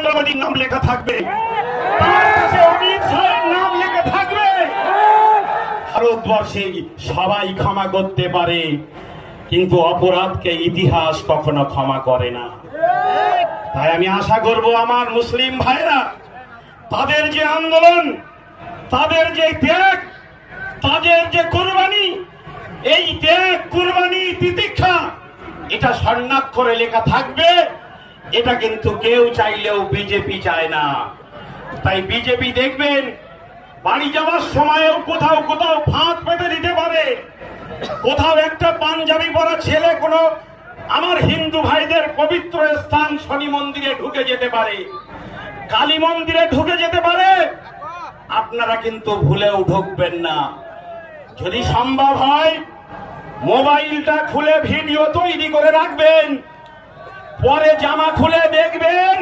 নরেন্দ্র মোদীর নাম লেখা থাকবে, তার কাছে অমিত শাহের নাম লেখা থাকবে। ভারতবর্ষে সবাই ক্ষমা করতে পারে, কিন্তু অপরাধকে ইতিহাস কখনো ক্ষমা করে না। তাই আমি আশা করব আমার মুসলিম ভাইরা, তাদের যে আন্দোলন, তাদের যে ত্যাগ, তাদের যে কুরবানি, এই ত্যাগ কুরবানি তিতিক্ষা এটা স্বর্ণাক্ষরে লেখা থাকবে। এটা কিন্তু কেউ চাইলেও বিজেপি চায় না। তাই বিজেপি দেখবেন বাড়ি যাওয়ার সময়ও কোথাও কোথাও ফাঁক পেতে দিতে পারে, কোথাও একটা পাঞ্জাবি পরা ছেলে কোনো আমার হিন্দু ভাইদের পবিত্র স্থান শনি মন্দিরে ঢুকে যেতে পারে, কালী মন্দিরে ঢুকে যেতে পারে। আপনারা কিন্তু ভুলেও ঢুকবেন না। যদি সম্ভব হয় মোবাইলটা খুলে ভিডিও তৈরি করে রাখবেন, পরে জামা খুলে দেখবেন